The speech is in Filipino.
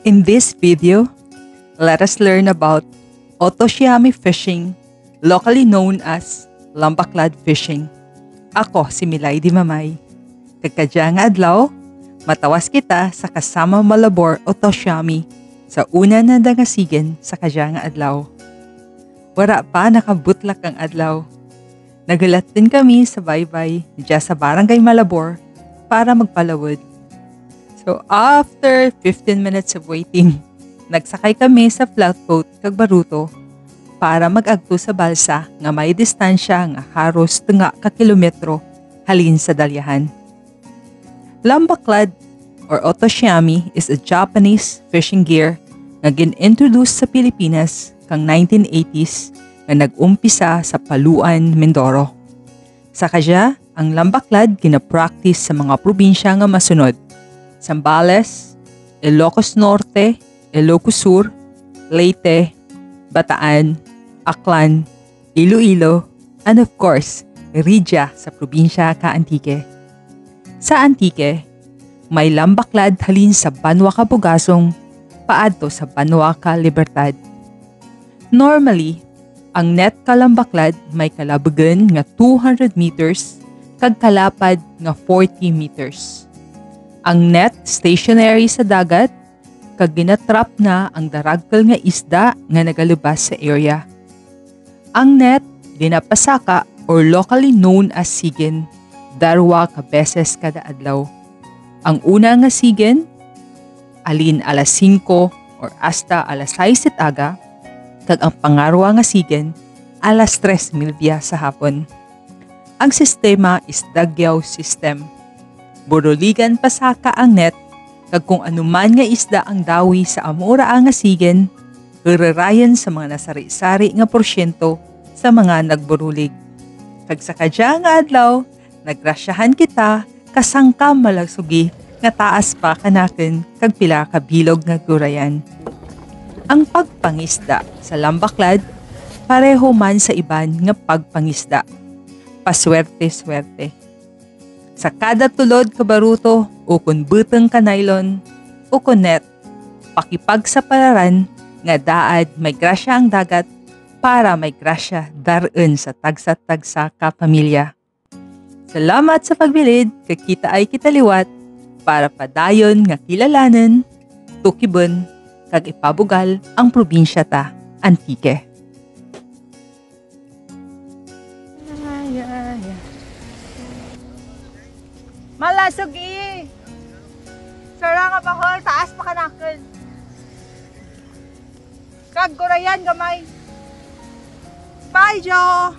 In this video, let us learn about Otoshiami fishing, locally known as lambaklad fishing. Ako si Milady Mamay. Kagkadya nga adlaw, matawas kita sa kasama Malabor Otoshiami sa una na dangasigen sa kadya nga adlaw. Wara pa nakabutlak ang adlaw. Nagulat din kami sa baybay dyan sa Barangay Malabor para magpalawod. So after 15 minutes of waiting, nagsakay kami sa flatboat kag Baruto para mag-agto sa balsa nga may distansya nga haros tunga ka kilometro halin sa dalyahan. Lambaklad or Otoshiami is a Japanese fishing gear nga gin-introduce sa Pilipinas kang 1980s nga nag-umpisa sa Paluan, Mindoro. Sa kadya, ang lambaklad gina-practice sa mga probinsya nga masunod: Zambales, Ilocos Norte, Ilocos Sur, Leyte, Bataan, Aklan, Iloilo, and of course, Rizia sa probinsya ka Antique. Sa Antique, may lambaklad halin sa Banwa ka Bugasong, paadto sa Banwa ka Libertad. Normally, ang net ka lambaklad may kalabugan nga 200 meters kag kalapad nga 40 meters. Ang net stationary sa dagat kag ginatrap na ang daragkal nga isda nga nagalubas sa area. Ang net ginapasaka or locally known as sigen darwa ka beses kada adlaw. Ang una nga sigen alin alas 5 or hasta alas 6 aga kag ang pangarwa nga sigen alas 3:30 sa hapon. Ang sistema is dagyaw system. Boroligan pasaka ang net kag kung anuman nga isda ang dawi sa amura nga sigen, hirarayan sa mga nasari-sari nga porsyento sa mga nagborulig. Kag sa kadya nga adlaw, nagrasyahan kita kasangka malagsugi nga taas pa kanaken kag pila ka bilog nga gurayan. Ang pagpangisda sa lambaklad pareho man sa iban nga pagpangisda. Paswerte-swerte. Sa kada tulod ka Baruto o kun buteng ka nylon o kun net, pakipagsapalaran nga daad may grasya ang dagat para may grasya daron sa tagsa-tagsa ka pamilya. Salamat sa pagbilid, kakita ay kitaliwat para padayon nga kilalanan, tukibon, kag ipabugal ang probinsya ta, Antique. Malasugi! Sara nga bahol, taas pa kanakal. Kag gurayan gamay. Bye, Jo!